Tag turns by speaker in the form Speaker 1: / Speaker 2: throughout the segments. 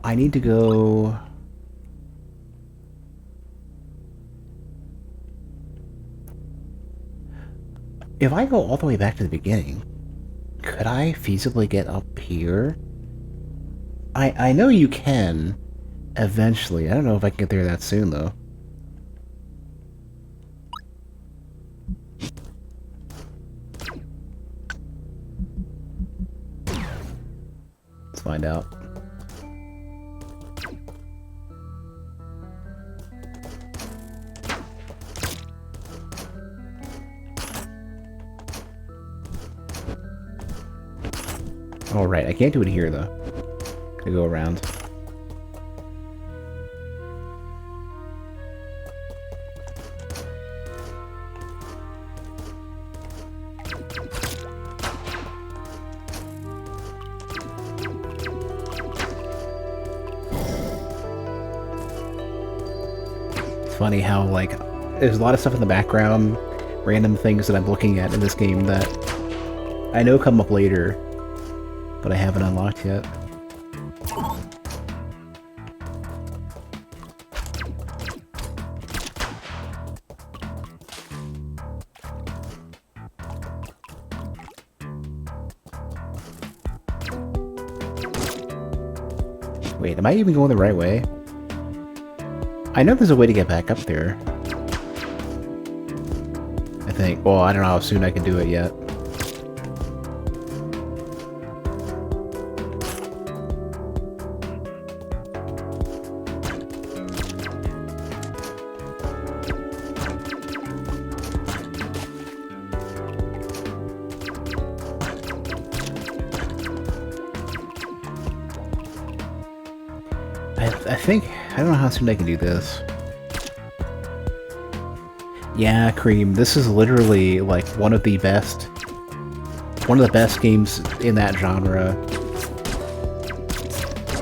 Speaker 1: I need to go... If I go all the way back to the beginning, could I feasibly get up here? I know you can, eventually. I don't know if I can get there that soon, though. Let's find out. All right, I can't do it here, though. To go around. It's funny how, like, there's a lot of stuff in the background, random things that I'm looking at in this game that I know come up later, but I haven't unlocked yet. Wait, am I even going the right way? I know there's a way to get back up there. I think. Well, I don't know how soon I can do it yet. I think, I don't know how soon I can do this. Yeah, Cream, this is literally like one of the best games in that genre.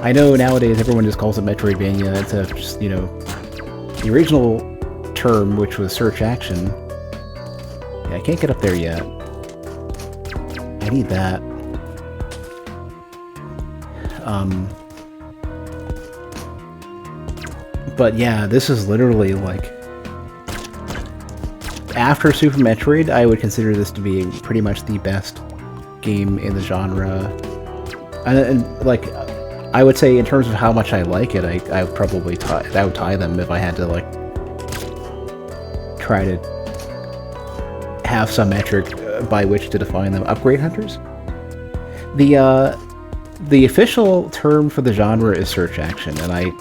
Speaker 1: I know nowadays everyone just calls it Metroidvania. It's a just, you know, the original term, which was search action. Yeah, I can't get up there yet. I need that. But yeah, this is literally like... After Super Metroid, I would consider this to be pretty much the best game in the genre. And like, I would say in terms of how much I like it, I would probably I would tie them if I had to like try to have some metric by which to define them. Upgrade hunters? The official term for the genre is search action, and I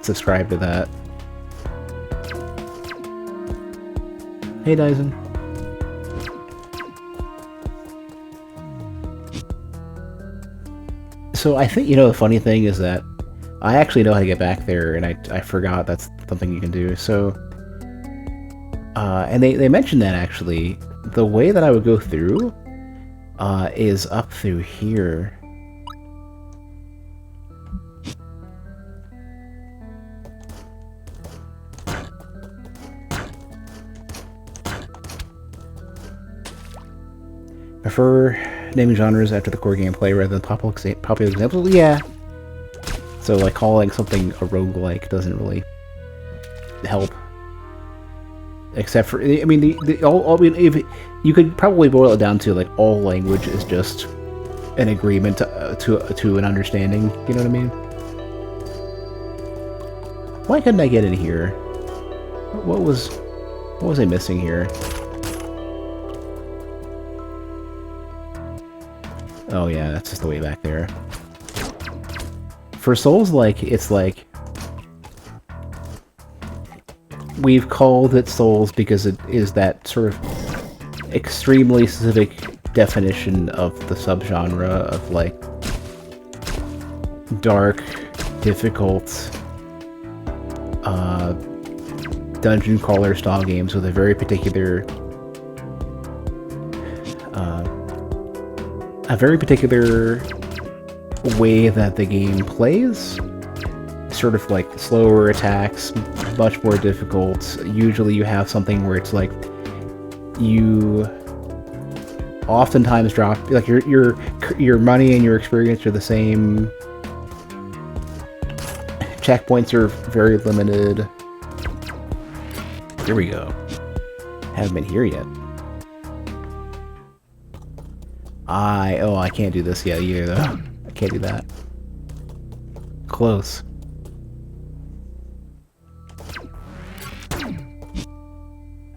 Speaker 1: subscribe to that. Hey, Dyson. So I think, you know, the funny thing is that I actually know how to get back there, and I forgot that's something you can do. So, and they mentioned that actually, the way that I would go through is up through here. Prefer naming genres after the core gameplay rather than popular examples? Yeah. So, like, calling something a roguelike doesn't really help. Except for, I mean, if you could probably boil it down to, like, all language is just an agreement to an understanding, you know what I mean? Why couldn't I get in here? What was I missing here? Oh yeah, that's just the way back there. For Souls-like, it's like... We've called it Souls because it is that sort of extremely specific definition of the subgenre of, like, dark, difficult, dungeon crawler style games with a very particular way that the game plays. Sort of like slower attacks, much more difficult. Usually you have something where it's like you oftentimes drop, like, your money and your experience are the same. checkpoints are very limited. Here we go. Haven't been here yet. I can't do this yet either, though. I can't do that. Close.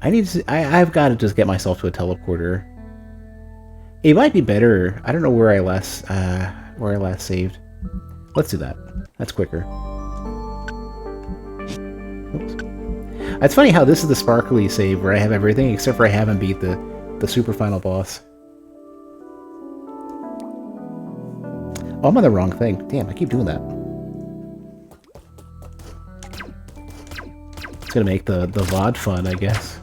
Speaker 1: I've got to just get myself to a teleporter. It might be better. I don't know where I last saved. Let's do that. That's quicker. Oops. It's funny how this is the sparkly save where I have everything except for I haven't beat the super final boss. Oh, I'm on the wrong thing. Damn, I keep doing that. It's gonna make the VOD fun, I guess.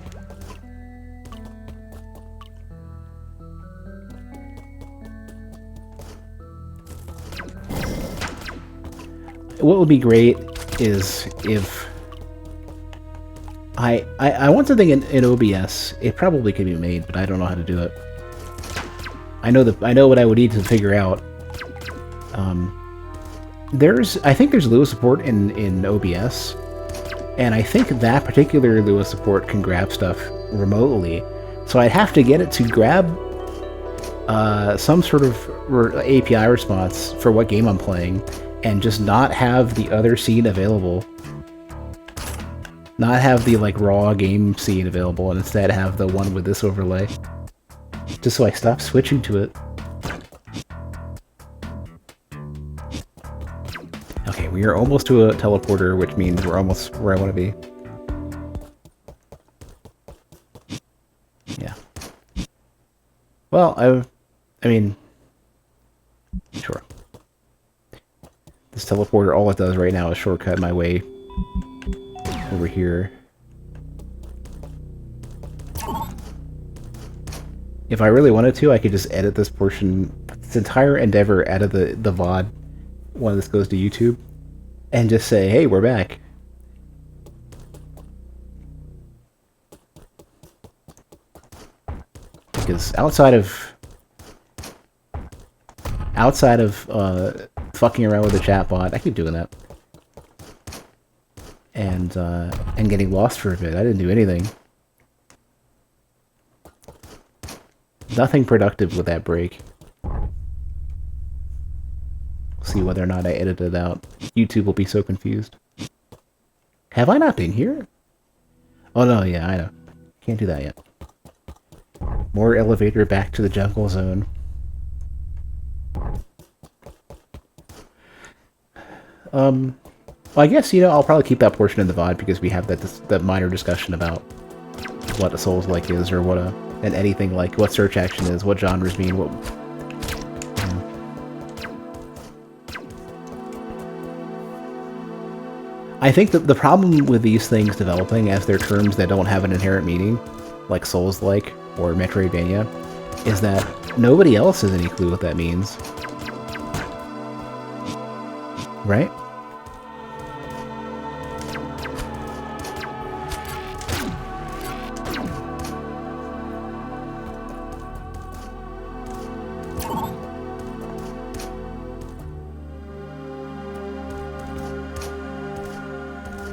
Speaker 1: What would be great is if I want something in OBS. It probably could be made, but I don't know how to do it. I know what I would need to figure out. I think there's Lua support in OBS, and I think that particular Lua support can grab stuff remotely. So I'd have to get it to grab some sort of API response for what game I'm playing, and just not have the other scene available. Not have the like raw game scene available, and instead have the one with this overlay. Just so I stop switching to it. Okay, we are almost to a teleporter, which means we're almost where I want to be. Yeah. Well, I mean, sure. This teleporter, all it does right now is shortcut my way over here. If I really wanted to, I could just edit this portion, this entire endeavor out of the VOD when this goes to YouTube, and just say, hey, we're back. Because outside of fucking around with the chatbot, I keep doing that, and getting lost for a bit, I didn't do anything. Nothing productive with that break. See whether or not I edited it out. YouTube will be so confused. Have I not been here? Oh no, yeah, I know. Can't do that yet. More elevator back to the jungle zone. Well, I guess, I'll probably keep that portion in the VOD because we have that minor discussion about what a Souls-like is, or what and anything like, what search action is, what genres mean, what... I think that the problem with these things developing as they're terms that don't have an inherent meaning, like Souls-like or Metroidvania, is that nobody else has any clue what that means. Right?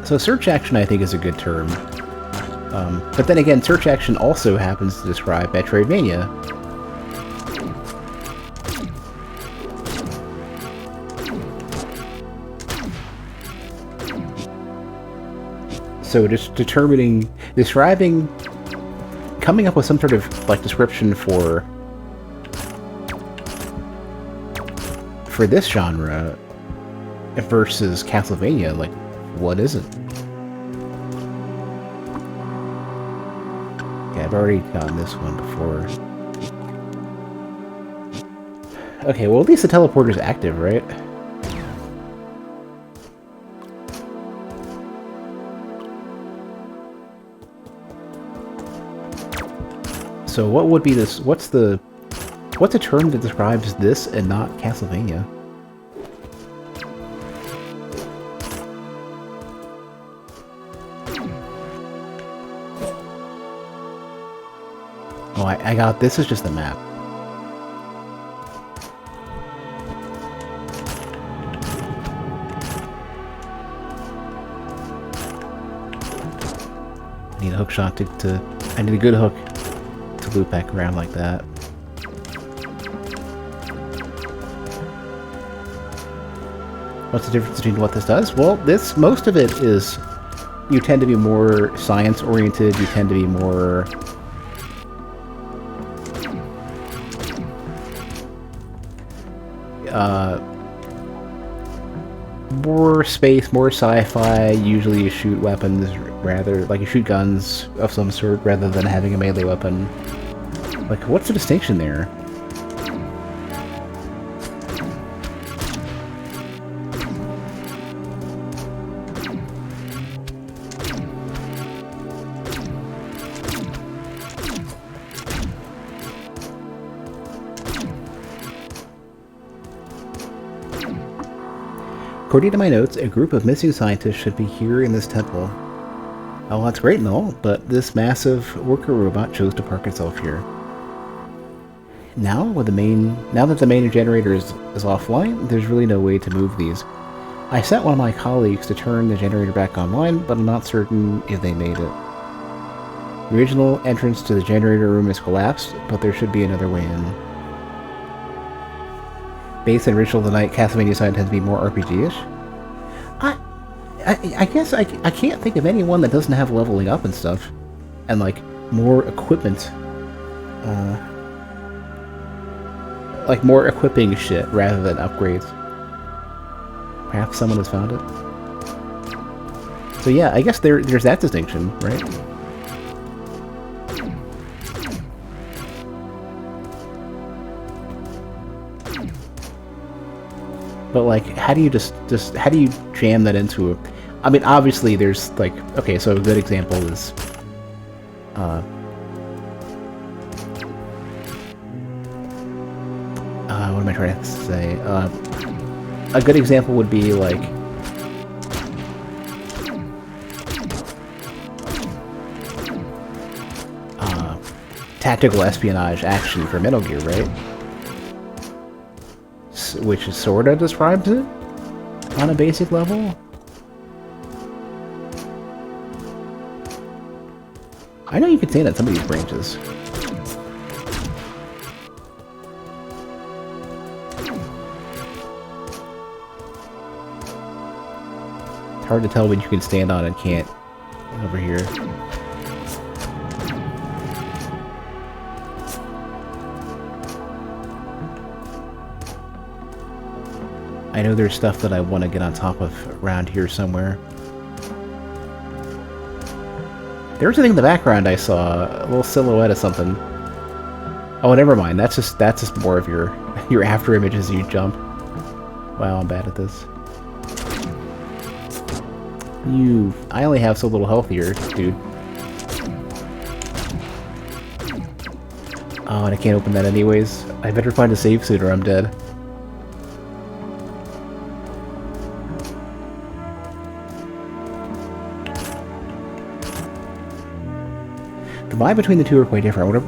Speaker 1: So search action, I think, is a good term. But then again, search action also happens to describe Metroidvania. So just describing, coming up with some sort of like description for this genre versus Castlevania, like, what is it? Okay, I've already gotten this one before. Okay, well, at least the teleporter's active, right? So what would be this? What's a term that describes this and not Castlevania? Oh, I got, this is just the map. need a hook shot to I need a good hook to loop back around like that. What's the difference between what this does? Well, most of it is, you tend to be more science-oriented, you tend to be more... more space, more sci-fi. Usually you shoot weapons rather, like you shoot guns of some sort rather than having a melee weapon. Like, what's the distinction there? According to my notes, a group of missing scientists should be here in this temple. Oh, that's great and all, but this massive worker robot chose to park itself here. Now that the main generator is offline, there's really no way to move these. I sent one of my colleagues to turn the generator back online, but I'm not certain if they made it. The original entrance to the generator room is collapsed, but there should be another way in. Based on Ritual of the Night, Castlevania side tends to be more RPG-ish. I guess I can't think of anyone that doesn't have leveling up and stuff. And, like, more equipment. Like, more equipping shit rather than upgrades. Perhaps someone has found it. So yeah, I guess there's that distinction, right? But like, how do you how do you jam that into a... I mean, obviously there's like, okay, so a good example is what am I trying to say? A good example would be like tactical espionage action for Metal Gear, right? Which sorta describes it on a basic level. I know you could say that in some of these branches. It's hard to tell what you can stand on and can't over here. I know there's stuff that I want to get on top of around here somewhere. There was a thing in the background I saw, a little silhouette of something. Oh, never mind. That's just more of your after images as you jump. Wow, I'm bad at this. I only have so little health here, dude. Oh, and I can't open that anyways. I better find a save suit or I'm dead. The vibe between the two are quite different.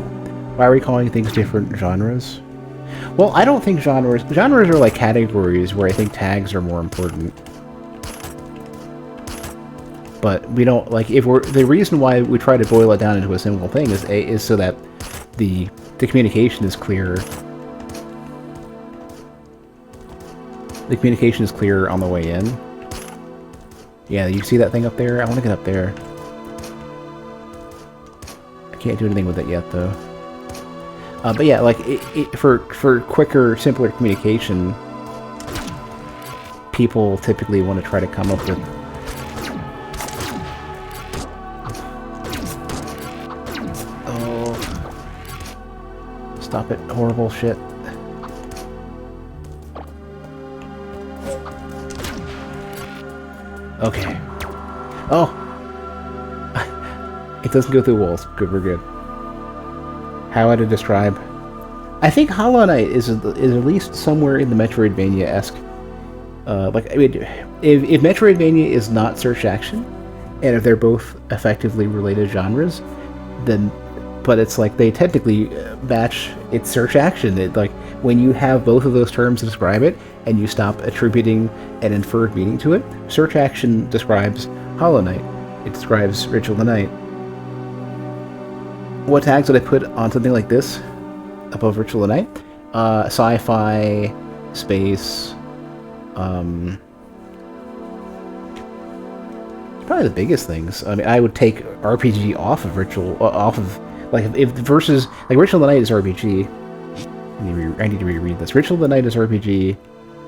Speaker 1: Why are we calling things different genres? Well, I don't think genres are like categories where I think tags are more important. But we don't, like, the reason why we try to boil it down into a single thing is so that the communication is clear. The communication is clear on the way in. Yeah, you see that thing up there? I want to get up there. Can't do anything with it yet, though. But yeah, like, for quicker, simpler communication, people typically want to try to come up with... Oh. Stop it. Horrible shit. Okay. Oh! It doesn't go through walls. Good, we're good. How would I describe? I think Hollow Knight is at least somewhere in the Metroidvania-esque. Like, I mean, if Metroidvania is not search action, and if they're both effectively related genres, then, but it's like they technically match its search action. Like, when you have both of those terms to describe it, and you stop attributing an inferred meaning to it, search action describes Hollow Knight. It describes Ritual of the Night. What tags would I put on something like this above Virtual Night? Sci-fi, space, probably the biggest things. I mean, I would take RPG off of like if the versus like Ritual of the Night is RPG. I need to reread this. Ritual of the Night is RPG,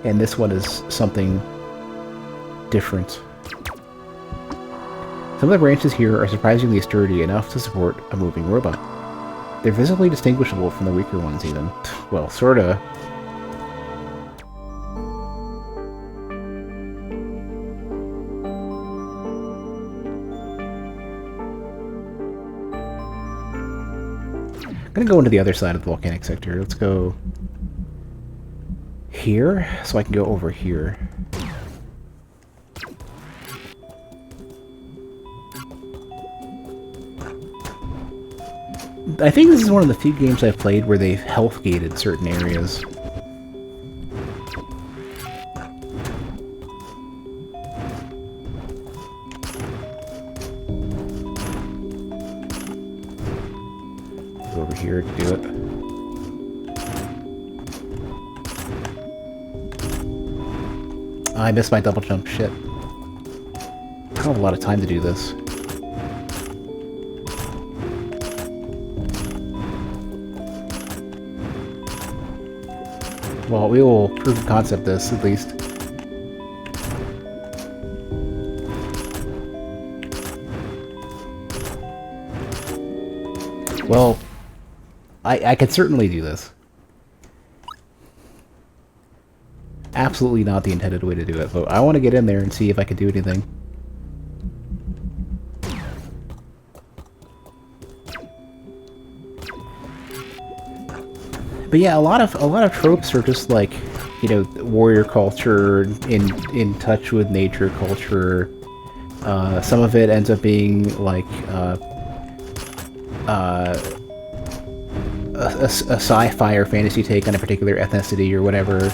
Speaker 1: and this one is something different. Some of the branches here are surprisingly sturdy enough to support a moving robot. They're visibly distinguishable from the weaker ones, even. Well, sorta. I'm gonna go into the other side of the volcanic sector. Let's go here, so I can go over here. I think this is one of the few games I've played where they've health gated certain areas. Go over here to do it. I missed my double jump. Shit. I don't have a lot of time to do this. Well, we will proof of concept this, at least. Well, I could certainly do this. Absolutely not the intended way to do it, but I want to get in there and see if I can do anything. But yeah, a lot of tropes are just like, you know, warrior culture, in touch with nature culture. Some of it ends up being like a sci-fi or fantasy take on a particular ethnicity or whatever.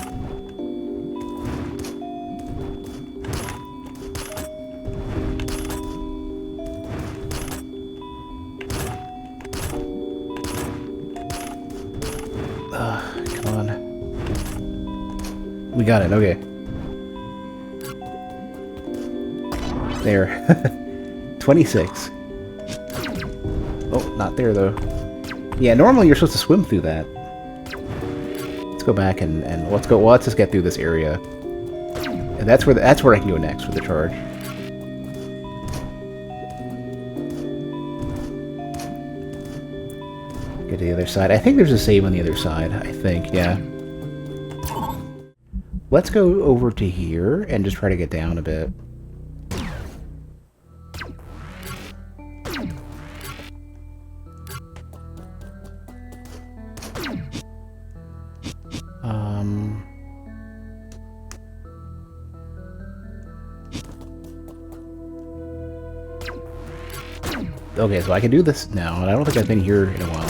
Speaker 1: Come on. We got it, okay. There. 26. Oh, not there though. Yeah, normally you're supposed to swim through that. Let's go back and let's just get through this area. And that's where I can go next with the charge. Get to the other side. I think there's a save on the other side, I think, yeah. Let's go over to here and just try to get down a bit. Okay, so I can do this now, and I don't think I've been here in a while.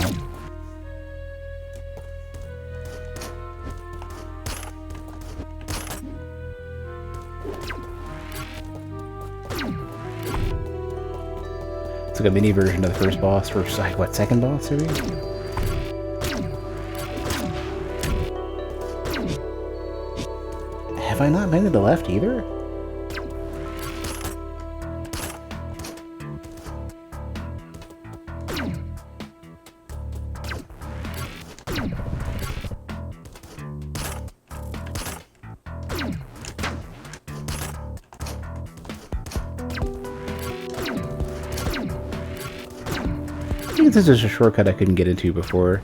Speaker 1: It's like a mini version of the first boss, or what, second boss, maybe? Have I not been to the left either? I think this is a shortcut I couldn't get into before.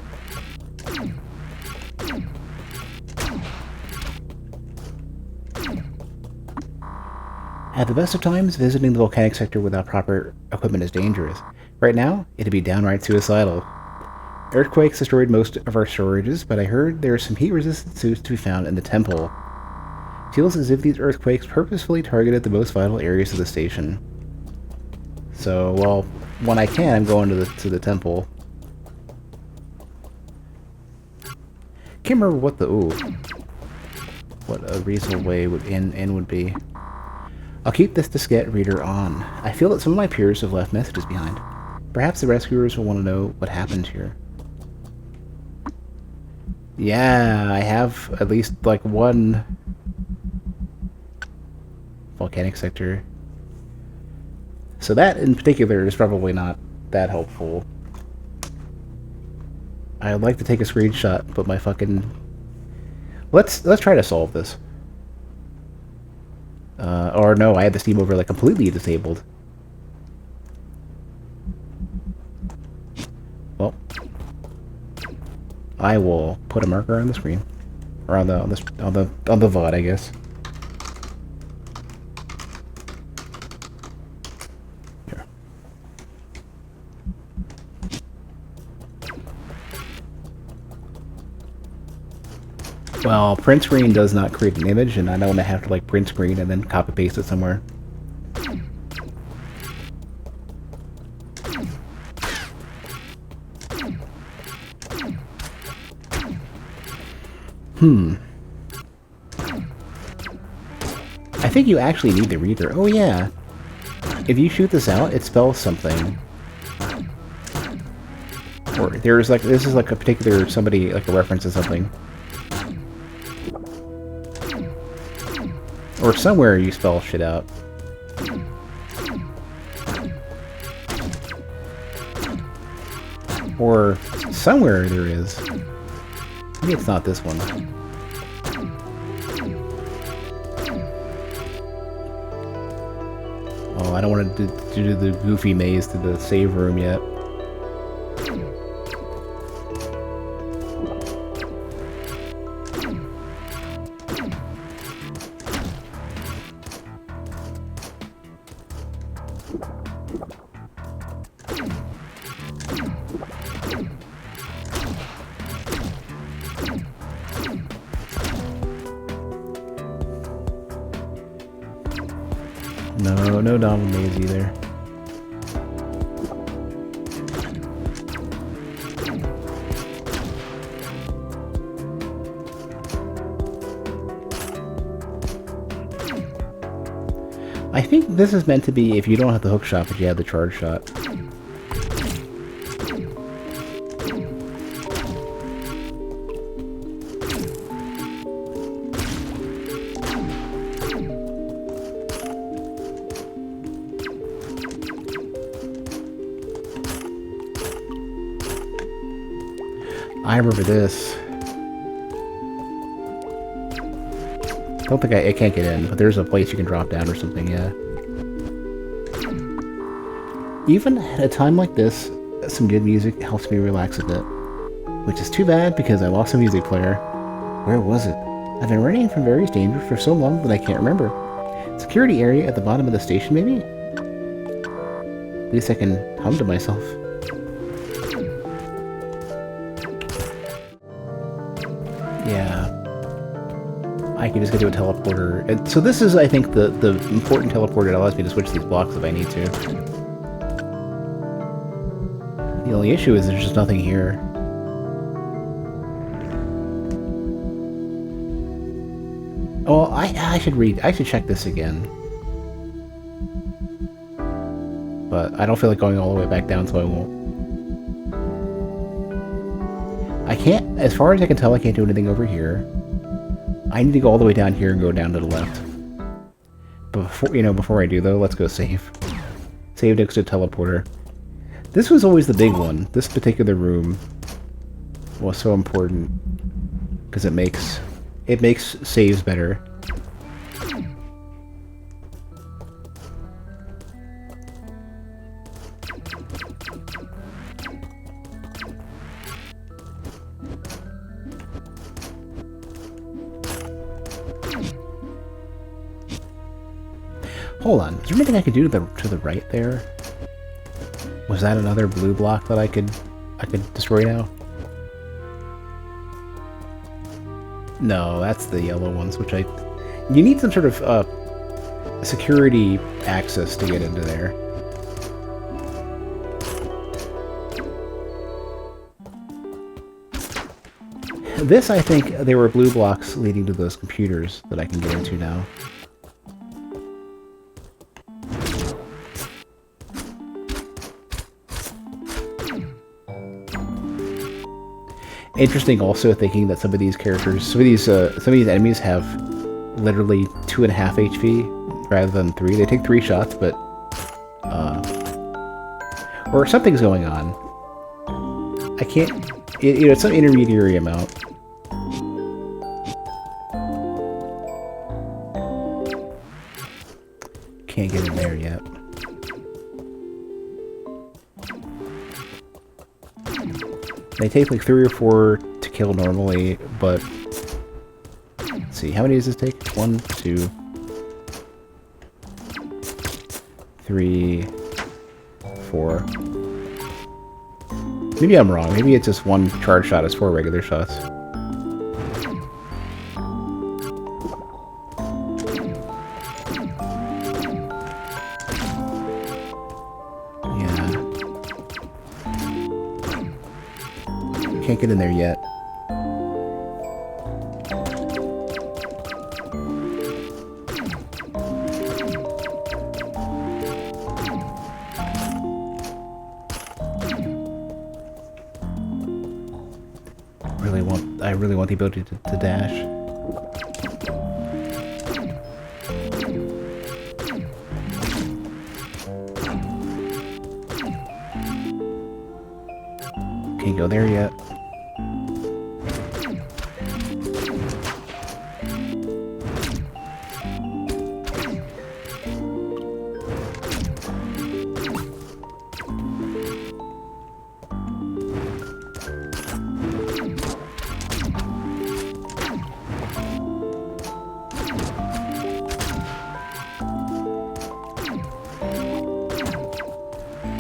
Speaker 1: At the best of times, visiting the volcanic sector without proper equipment is dangerous. Right now, it'd be downright suicidal. Earthquakes destroyed most of our storages, but I heard there are some heat-resistant suits to be found in the temple. Feels as if these earthquakes purposefully targeted the most vital areas of the station. So, well, when I can, I'm going to the temple. Can't remember what the what a reasonable way in would be. I'll keep this diskette reader on. I feel that some of my peers have left messages behind. Perhaps the rescuers will want to know what happened here. Yeah, I have at least, like, one volcanic sector. So that, in particular, is probably not that helpful. I'd like to take a screenshot, but my fucking... Let's try to solve this. Or no, I had the Steam overlay completely disabled. Well, I will put a marker on the screen, or on the VOD, I guess. Here. Well, print screen does not create an image, and I don't want to have to like print screen and then copy paste it somewhere. I think you actually need the reader. Oh yeah. If you shoot this out, it spells something. Or there's like, this is like a particular, somebody, like a reference to something. Or somewhere you spell shit out. Or somewhere there is. Maybe it's not this one. Oh, I don't want to do the goofy maze to the save room yet. No Donald Maze either. I think this is meant to be if you don't have the hook shot, but you have the charge shot. I remember this. Don't think I can't get in, but there's a place you can drop down or something, yeah. Even at a time like this, some good music helps me relax a bit. Which is too bad because I lost a music player. Where was it? I've been running from various dangers for so long that I can't remember. Security area at the bottom of the station, maybe? At least I can hum to myself. Yeah. I can just get to a teleporter. And so this is, I think, the important teleporter that allows me to switch these blocks if I need to. The only issue is there's just nothing here. Oh, I should check this again. But I don't feel like going all the way back down, so I won't. I can't, as far as I can tell, I can't do anything over here. I need to go all the way down here and go down to the left. But before I do though, let's go save. Save next to teleporter. This was always the big one. This particular room was so important because it makes saves better. Hold on, is there anything I could do to the right there? Was that another blue block that I could destroy now? No, that's the yellow ones, which you need some sort of security access to get into there. This, I think, there were blue blocks leading to those computers that I can get into now. Interesting also thinking that some of these characters, some of these enemies have literally 2.5 HP rather than 3. They take 3 shots, but or something's going on. I can't, you know, it's some intermediary amount. Can't get in there yet. They take like 3 or 4 to kill normally, but let's see, how many does this take? 1, 2, 3, 4. Maybe I'm wrong. Maybe it's just 1 charge shot as 4 regular shots. Yeah. Can't get in there yet. I really want the ability to dash. Can't go there yet.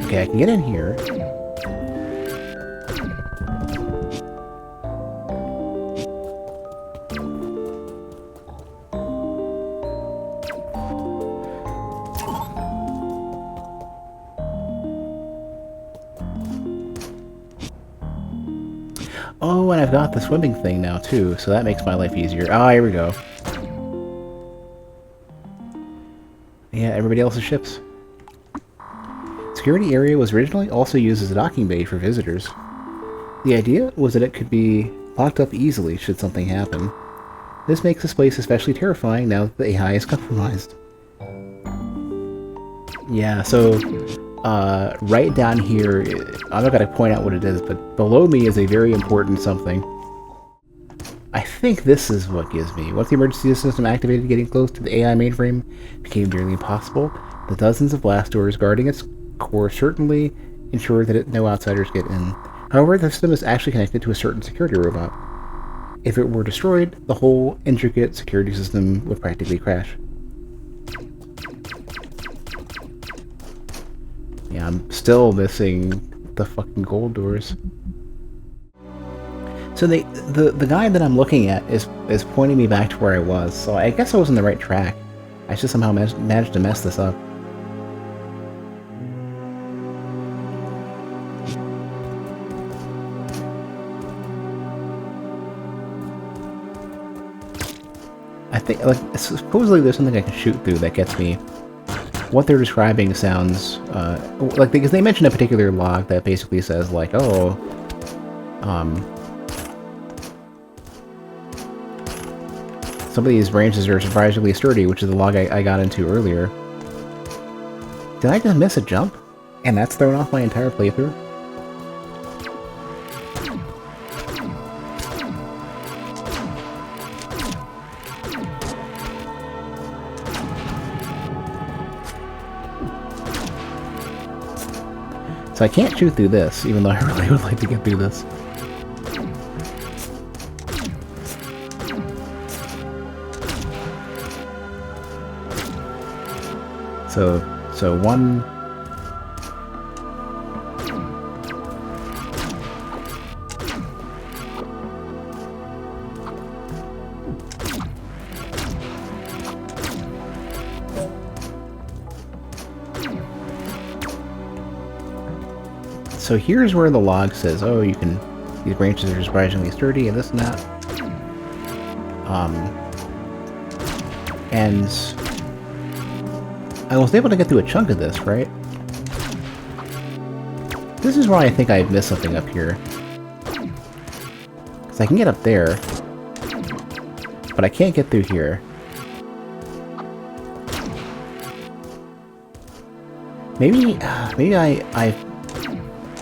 Speaker 1: Okay, I can get in here. Oh, and I've got the swimming thing now too, so that makes my life easier. Ah, here we go. Yeah, everybody else's ships. Security area was originally also used as a docking bay for visitors. The idea was that it could be locked up easily should something happen. This makes this place especially terrifying now that the AI is compromised. Yeah, so right down here, I'm not going to point out what it is, but below me is a very important something. I think this is what gives me. Once the emergency system activated, getting close to the AI mainframe became nearly impossible. The dozens of blast doors guarding its core certainly ensure that no outsiders get in. However, the system is actually connected to a certain security robot. If it were destroyed, the whole intricate security system would practically crash. Yeah, I'm still missing the fucking gold doors. So the guy that I'm looking at is pointing me back to where I was, so I guess I was on the right track. I just somehow managed to mess this up. I think, like, supposedly there's something I can shoot through that gets me. What they're describing sounds, like, because they mention a particular log that basically says, like, oh, some of these branches are surprisingly sturdy, which is the log I got into earlier. Did I just miss a jump? And that's thrown off my entire playthrough? So I can't shoot through this, even though I really would like to get through this. So one... So here's where the log says, oh, you can, these branches are surprisingly sturdy and this and that. And I was able to get through a chunk of this, right? This is why I think I missed something up here. So I can get up there, but I can't get through here. Maybe I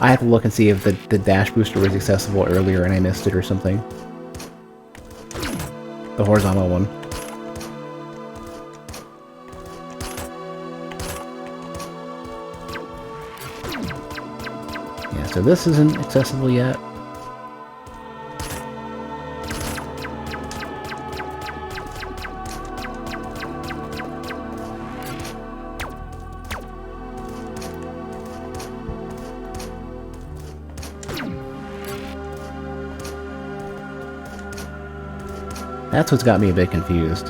Speaker 1: have to look and see if the dash booster was accessible earlier and I missed it or something. The horizontal one. Yeah, so this isn't accessible yet. That's what's got me a bit confused.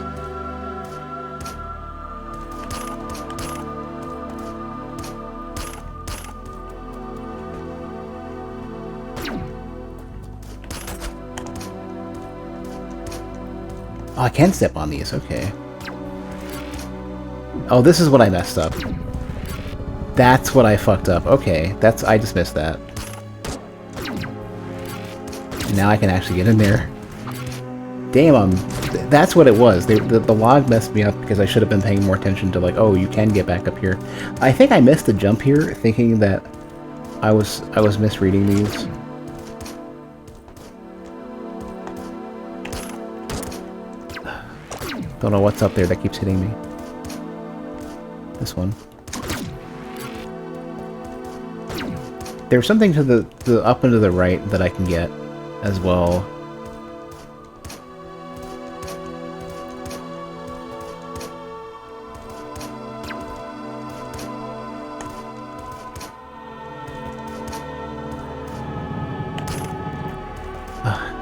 Speaker 1: Oh, I can step on these, okay. Oh, this is what I messed up. That's what I fucked up. Okay, I just missed that. And now I can actually get in there. Damn, that's what it was. The log messed me up because I should have been paying more attention to, like, oh, you can get back up here. I think I missed the jump here, thinking that I was misreading these. Don't know what's up there that keeps hitting me. This one. There's something to the up and to the right that I can get as well.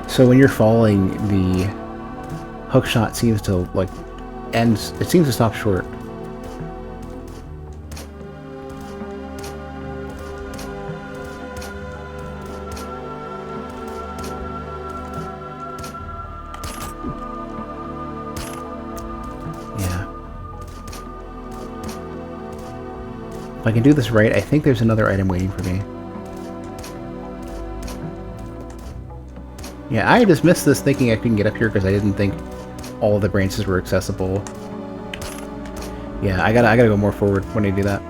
Speaker 1: So when you're falling, the hook shot seems to, like, end. It seems to stop short. Yeah. If I can do this right, I think there's another item waiting for me. Yeah, I just missed this thinking I couldn't get up here because I didn't think all of the branches were accessible. Yeah, I gotta go more forward when I do that.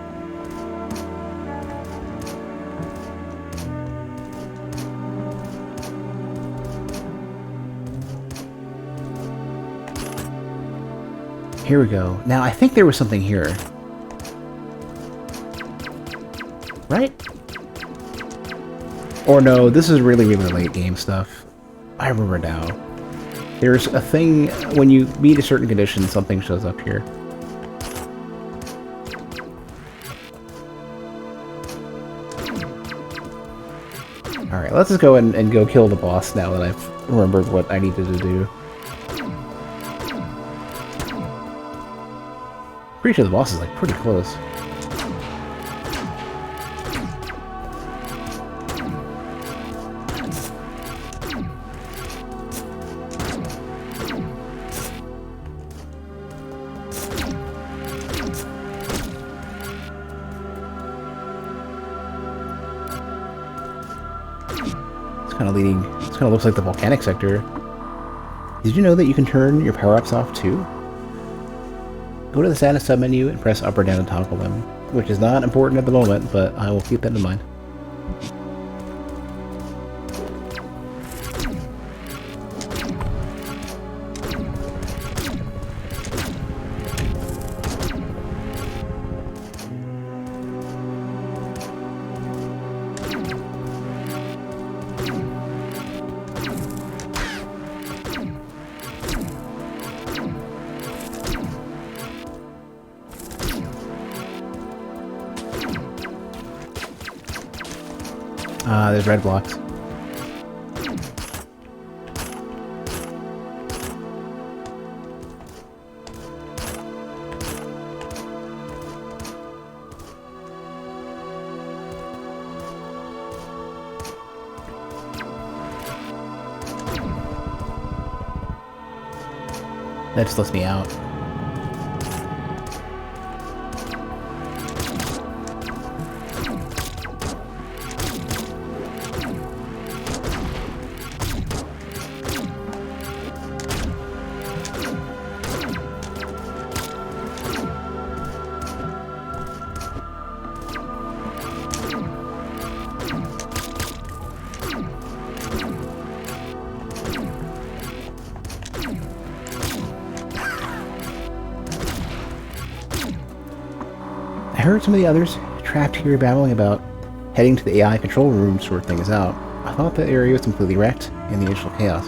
Speaker 1: Here we go. Now, I think there was something here. Right? Or no, this is really, really late game stuff. I remember now. There's a thing, when you meet a certain condition, something shows up here. Alright, let's just go and go kill the boss now that I've remembered what I needed to do. Pretty sure the boss is, like, pretty close. This kind of looks like the volcanic sector. Did you know that you can turn your power-ups off too? Go to the status submenu and press up or down to toggle them, which is not important at the moment, but I will keep that in mind. There's red blocks. That just lets me out. I heard some of the others trapped here babbling about heading to the AI control room to sort things out. I thought the area was completely wrecked in the initial chaos.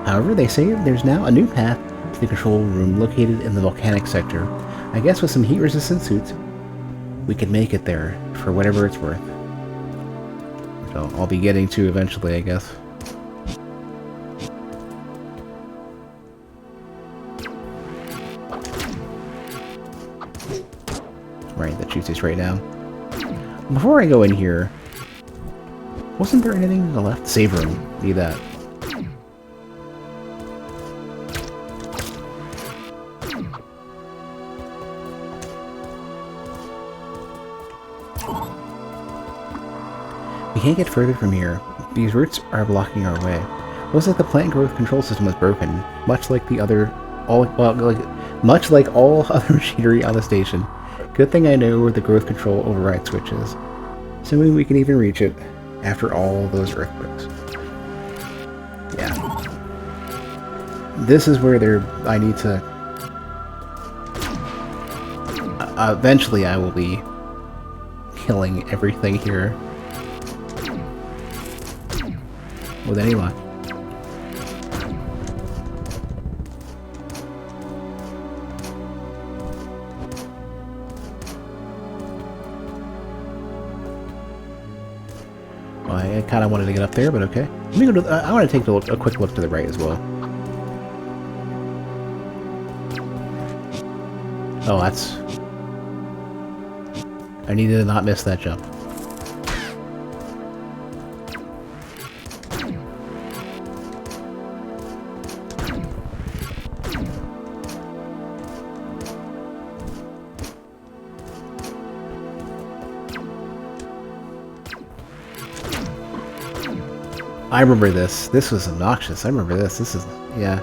Speaker 1: However, they say there's now a new path to the control room located in the volcanic sector. I guess with some heat-resistant suits, we could make it there for whatever it's worth. So I'll be getting to eventually, I guess. Right, that shoots you straight down. Before I go in here, wasn't there anything to the left? Save room. Need that. We can't get further from here. These roots are blocking our way. Looks like the plant growth control system was broken, much like all other machinery on the station. Good thing I know where the growth control override switch is. Assuming we can even reach it after all those earthquakes. Yeah. This is where I need to... eventually I will be killing everything here. With any luck. Well, I kind of wanted to get up there, but okay. Let me go to, I want to take a quick look to the right as well. Oh, that's... I needed to not miss that jump. I remember this. This was obnoxious. I remember this. This is... yeah.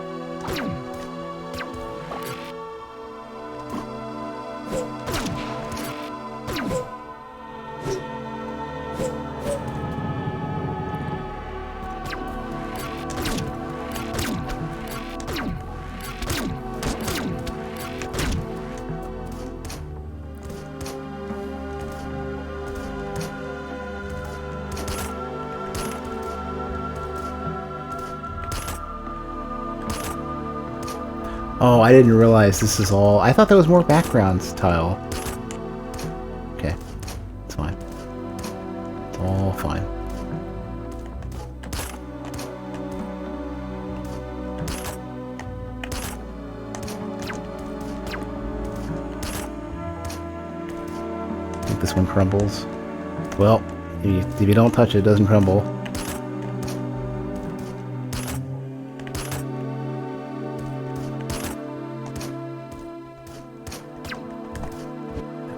Speaker 1: Oh, I didn't realize this is all... I thought that was more background tile. Okay. It's fine. It's all fine. I think this one crumbles. Well, if you don't touch it, it doesn't crumble.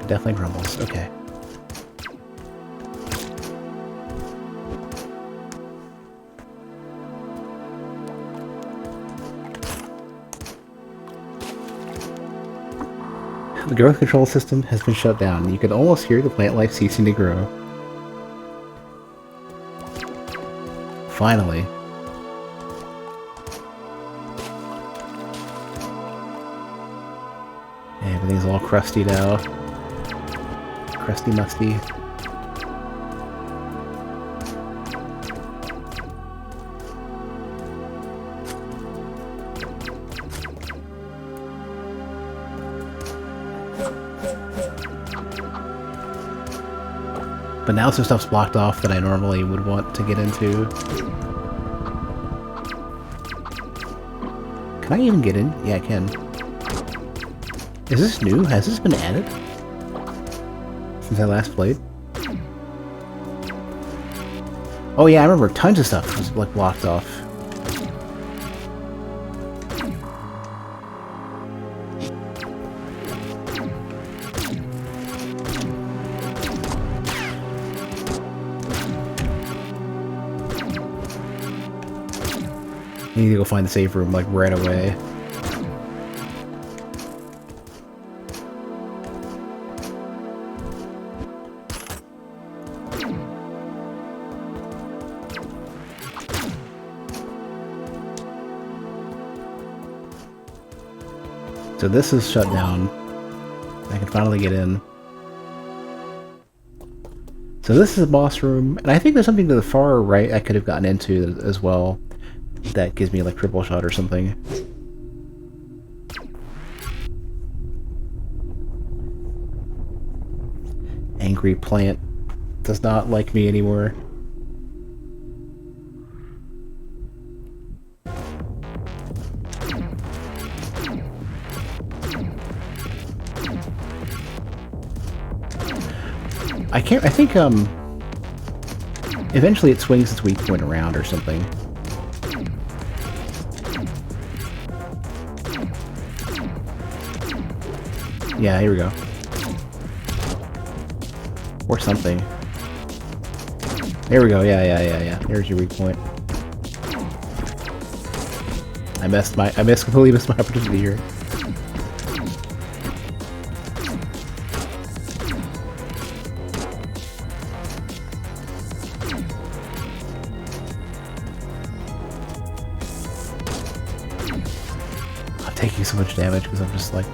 Speaker 1: Definitely crumbles. Okay. The growth control system has been shut down. You can almost hear the plant life ceasing to grow. Finally. Everything's all crusty now. Crusty musty. But now some stuff's blocked off that I normally would want to get into. Can I even get in? Yeah, I can. Is this new? Has this been added? Since I last played? Oh yeah, I remember tons of stuff was like blocked off. I need to go find the save room like right away. So this is shut down. I can finally get in. So this is a boss room, and I think there's something to the far right I could have gotten into as well that gives me like triple shot or something. Angry plant does not like me anymore. I think, eventually it swings its weak point around or something. Yeah, here we go. Or something. There we go, yeah. There's your weak point. I completely missed my opportunity here. I'm taking so much damage because I'm just like,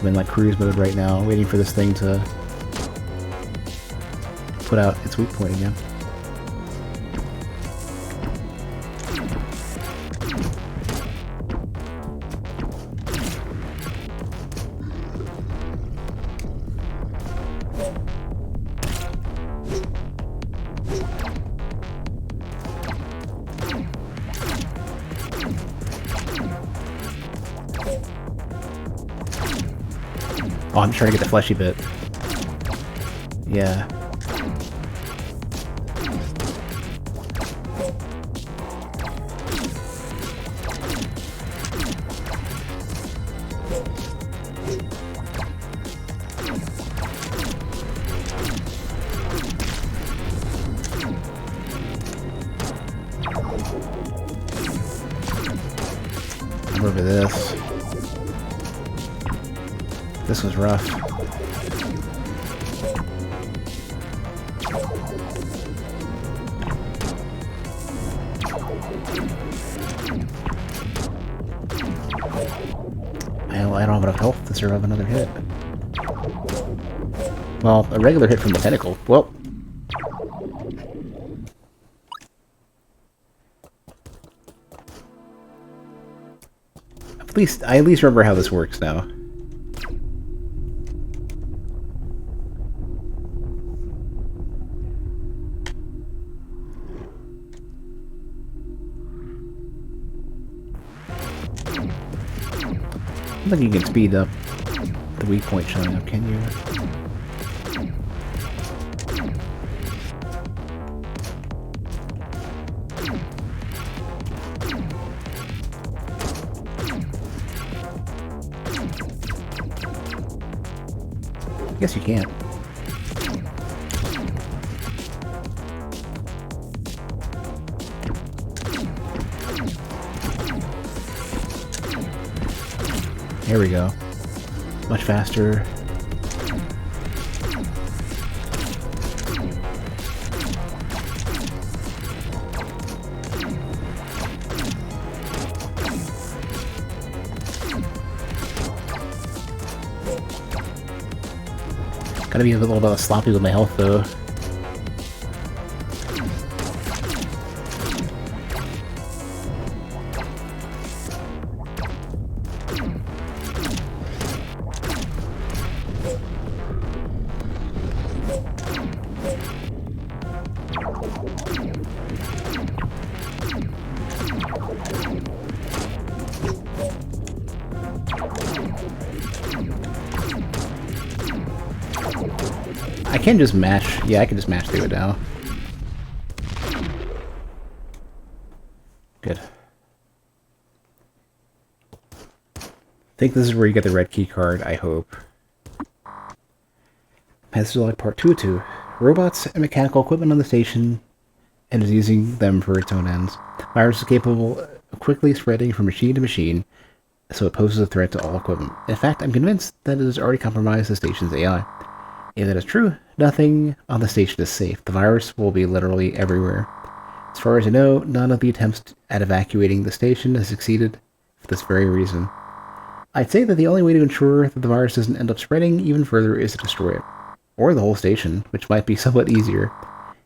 Speaker 1: I'm in like cruise mode right now, waiting for this thing to put out its weak point again. Oh, I'm trying to get the fleshy bit. Yeah. I remember this. This was rough. I don't have enough health to survive another hit. Well, a regular hit from the tentacle. Well. I at least remember how this works now. I don't think you can speed up the weak point showing up, can you? I guess you can't. Here we go. Much faster. Gotta be a little bit sloppy with my health though. I can just mash. Yeah, I can just mash through it now. Good. I think this is where you get the red key card, I hope. Passage log part 202. Robots and mechanical equipment on the station and is using them for its own ends. Virus is capable of quickly spreading from machine to machine, so it poses a threat to all equipment. In fact, I'm convinced that it has already compromised the station's AI. If that is true, nothing on the station is safe. The virus will be literally everywhere. As far as I know, none of the attempts at evacuating the station has succeeded for this very reason. I'd say that the only way to ensure that the virus doesn't end up spreading even further is to destroy it. or the whole station, which might be somewhat easier.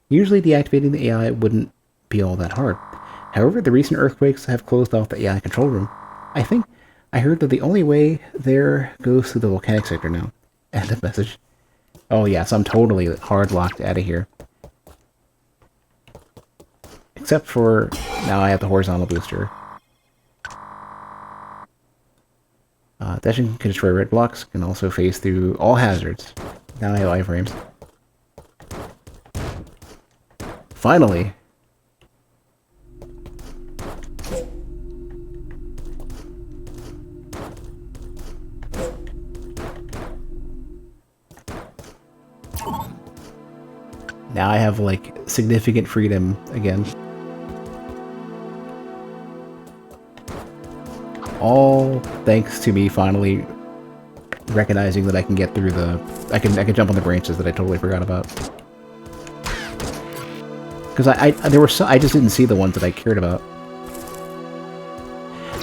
Speaker 1: Usually deactivating the AI wouldn't be all that hard. However, the recent earthquakes have closed off the AI control room. I heard that the only way there goes through the volcanic sector now. End of message. Oh yeah, so I'm totally hard locked out of here. Except for now I have the horizontal booster. Dashing can destroy red blocks, can also phase through all hazards. Now I have iframes. Finally! Now I have, like, significant freedom again. All thanks to me finally recognizing that I can get through the... I can jump on the branches that I totally forgot about. Because there were I just didn't see the ones that I cared about.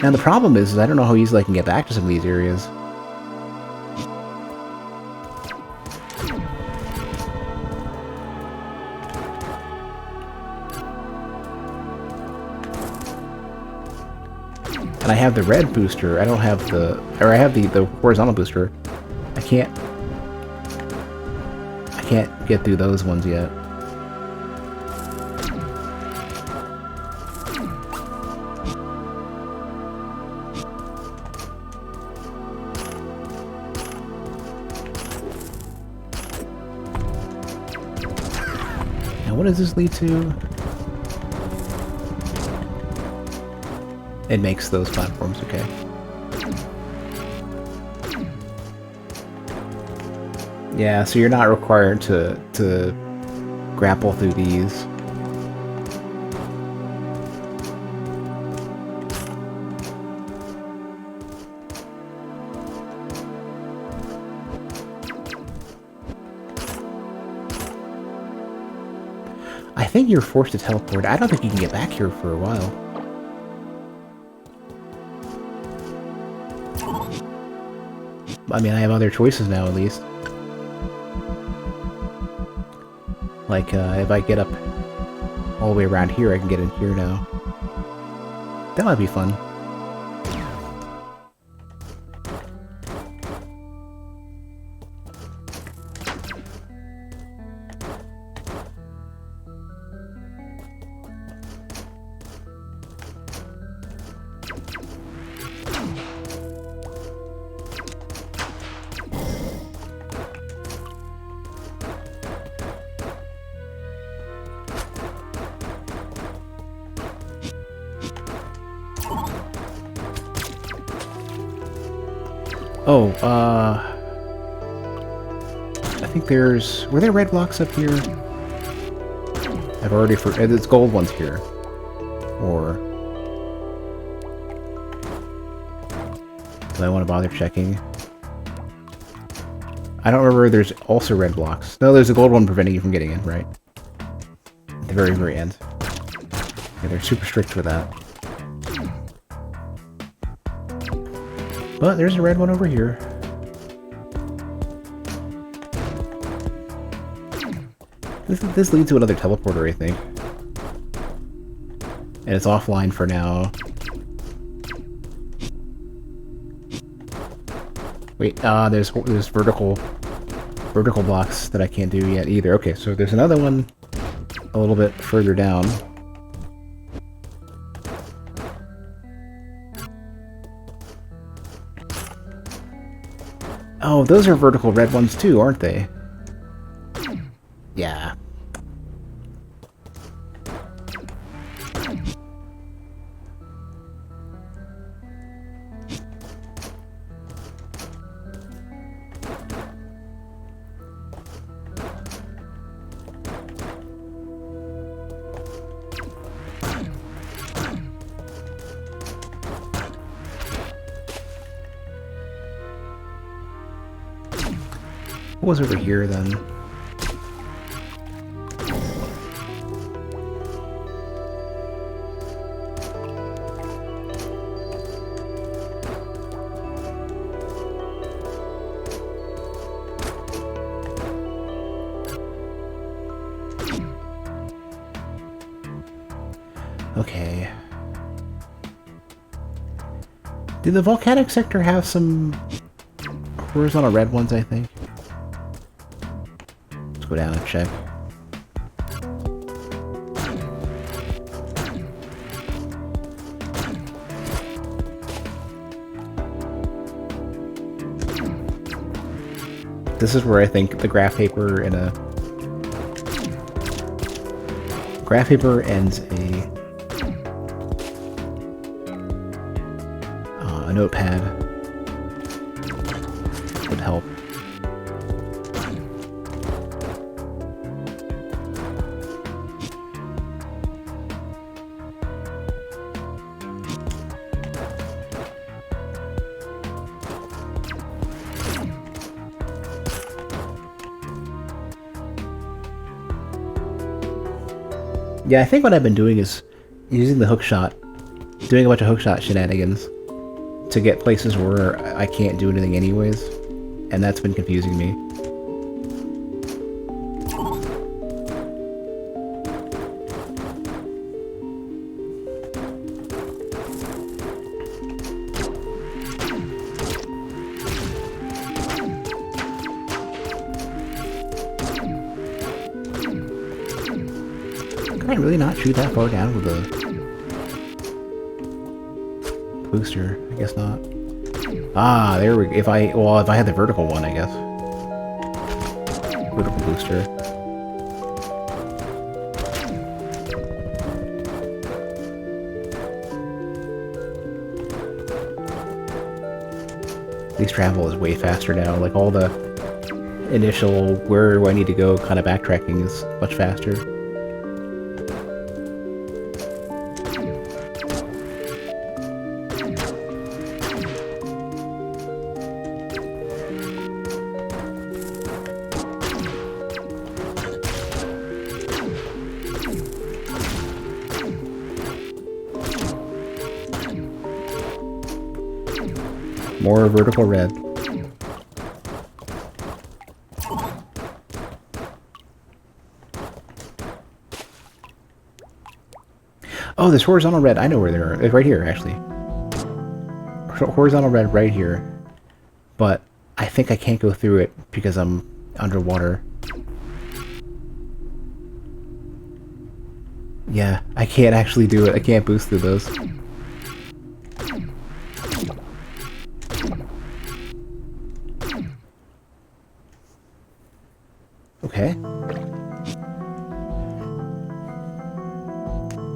Speaker 1: Now the problem is I don't know how easily I can get back to some of these areas. And I have the red booster. I don't have the... Or I have the horizontal booster. I can't get through those ones yet. Now what does this lead to? It makes those platforms, okay. Yeah, so you're not required to grapple through these. I think you're forced to teleport. I don't think you can get back here for a while. I mean, I have other choices now, at least. Like, if I get up all the way around here, I can get in here now. That might be fun. Oh, I think there's... Were there red blocks up here? I've already there's gold ones here. Or... Do I want to bother checking? I don't remember there's also red blocks. No, there's a gold one preventing you from getting in, right? At the very, very end. Yeah, they're super strict with that. But there's a red one over here. This leads to another teleporter, I think. And it's offline for now. Wait, there's vertical blocks that I can't do yet either. Okay, so there's another one a little bit further down. Oh, those are vertical red ones too, aren't they? Yeah. What was over here then? Okay. Did the volcanic sector have some horizontal red ones, I think? Let's go down and check. This is where I think the graph paper and a graph paper and a notepad would help. Yeah, I think what I've been doing is using the hookshot, doing a bunch of hookshot shenanigans to get places where I can't do anything anyways, and that's been confusing me. Can I really not shoot that far down with a booster? I guess not. Ah, there we go. If I had the vertical one, I guess. Vertical booster. At least travel is way faster now. Like all the initial where do I need to go kind of backtracking is much faster. More vertical red. Oh, there's horizontal red. I know where they are. It's right here, actually. Horizontal red right here. But I think I can't go through it because I'm underwater. Yeah, I can't actually do it. I can't boost through those. Okay.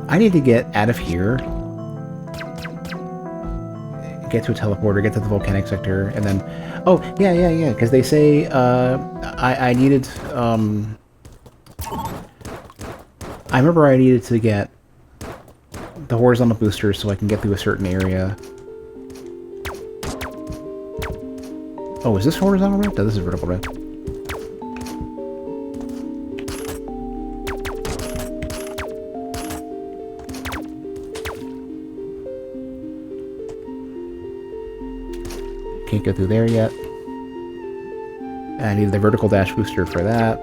Speaker 1: I need to get out of here, get to a teleporter, get to the volcanic sector, and then... Oh, yeah, because they say, I needed, I remember I needed to get the horizontal boosters so I can get through a certain area. Oh, is this horizontal red? No, this is vertical red. Can't go through there yet. I need the vertical dash booster for that.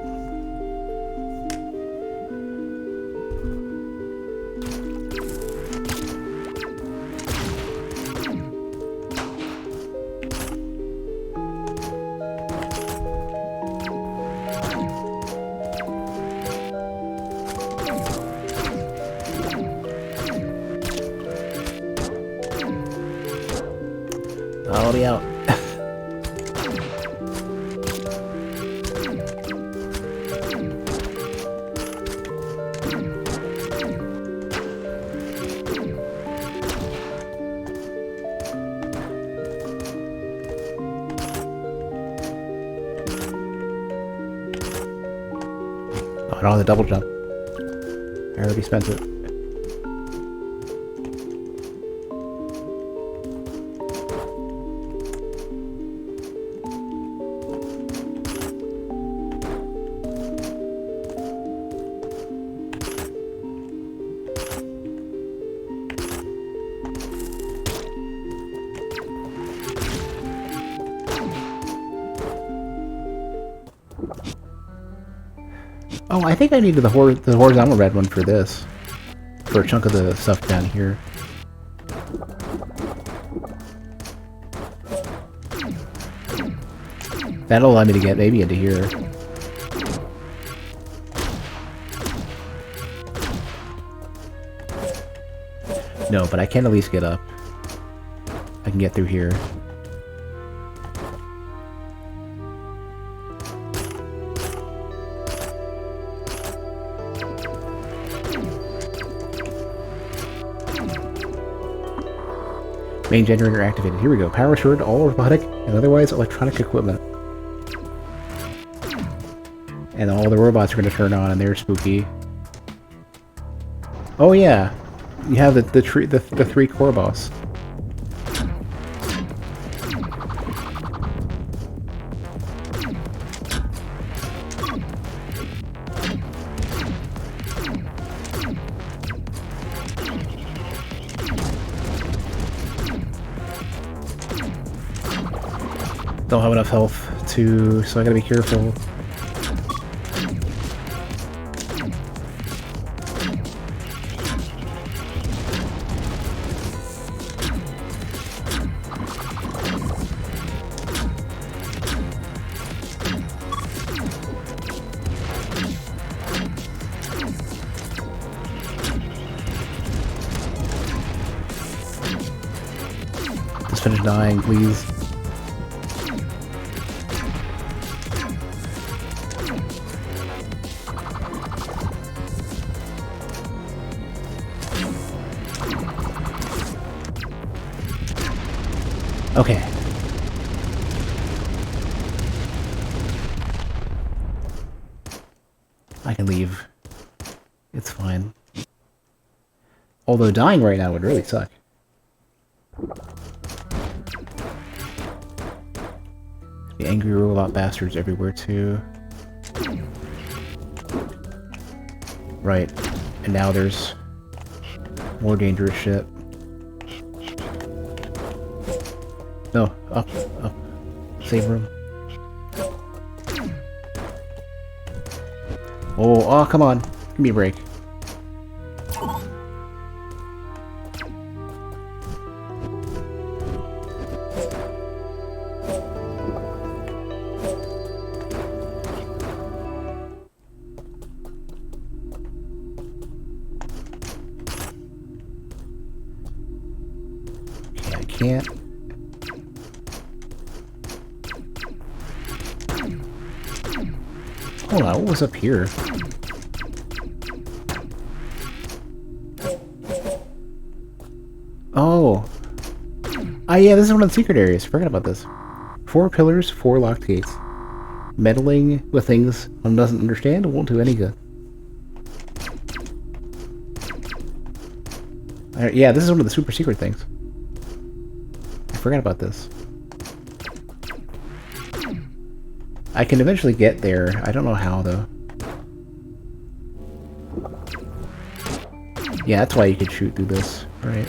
Speaker 1: I'll be out. Oh, I don't have the double jump. I already spent it. Oh, I think I needed the horizontal red one for this. for a chunk of the stuff down here. That'll allow me to get maybe into here. No, but I can at least get up. I can get through here. Main generator activated. Here we go. Power restored to all robotic and otherwise electronic equipment. And all the robots are going to turn on, and they're spooky. Oh yeah, you have the three core boss. Don't have enough health to, so I gotta be careful. Just finish dying, please. Okay. I can leave. It's fine. Although dying right now would really suck. The angry robot bastards everywhere too. Right. And now there's more dangerous shit. No, up. Save room. Oh, come on. Give me a break. Okay, I can't. Hold on, what was up here? Oh. Ah, yeah, this is one of the secret areas. Forgot about this. 4 pillars, 4 locked gates. Meddling with things one doesn't understand won't do any good. Yeah, this is one of the super secret things. I forgot about this. I can eventually get there. I don't know how, though. Yeah, that's why you could shoot through this, right?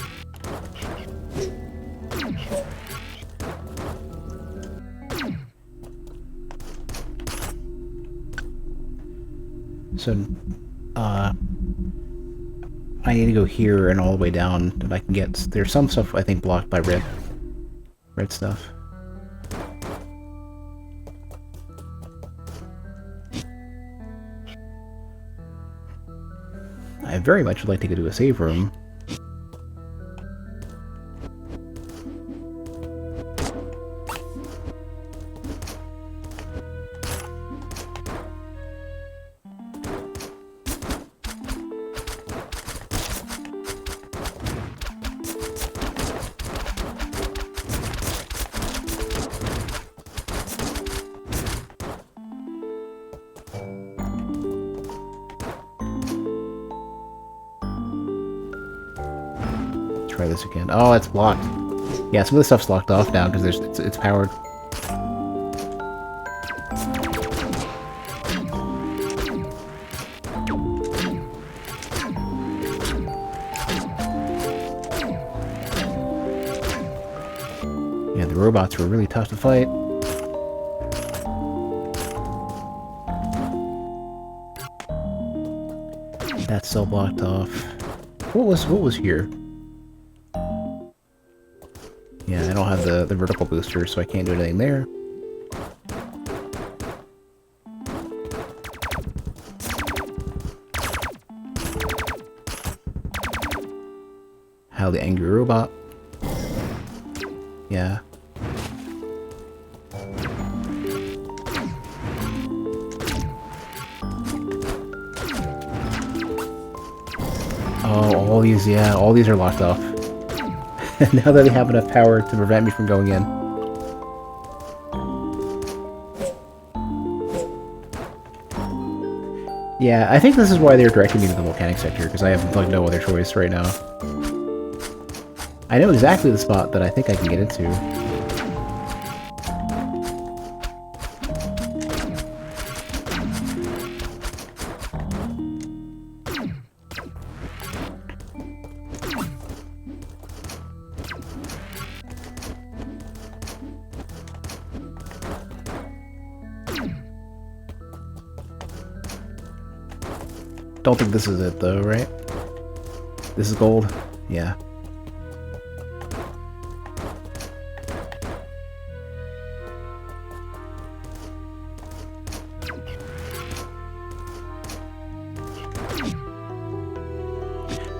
Speaker 1: So, I need to go here and all the way down, and I can get... There's some stuff, I think, blocked by red stuff. I very much would like to go to a save room. Try this again. Oh, it's blocked. Yeah, some of the stuff's locked off now because it's powered. Yeah, the robots were really tough to fight. That's still blocked off. What was here? Yeah, I don't have the vertical booster, so I can't do anything there. How the angry robot. Yeah. Oh, all these, yeah, all these are locked off. Now that they have enough power to prevent me from going in. Yeah, I think this is why they're directing me to the volcanic sector, because I have like no other choice right now. I know exactly the spot that I think I can get into. Don't think this is it though, right? This is gold? Yeah.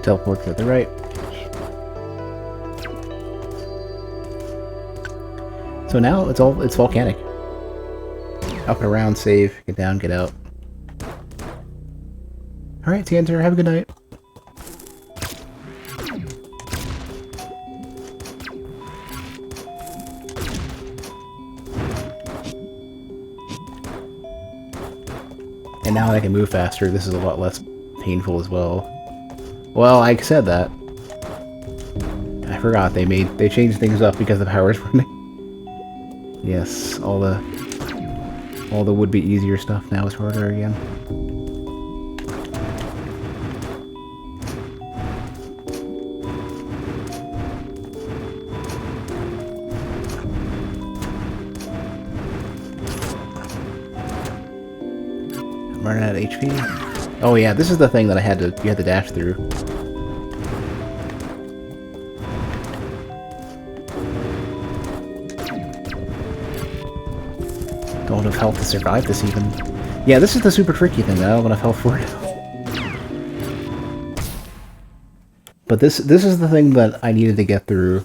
Speaker 1: Teleport to the right. So now it's volcanic. Up and around, save, get down, get out. Alright, Tanter, have a good night. And now I can move faster. This is a lot less painful as well. Well, I said that. I forgot they changed things up because the power's running. Yes, all the would-be easier stuff now is harder again. I'm running out of HP. Oh yeah, this is the thing that you had to dash through. Don't have enough health to survive this even. Yeah, this is the super tricky thing that I don't have enough health for it. But this is the thing that I needed to get through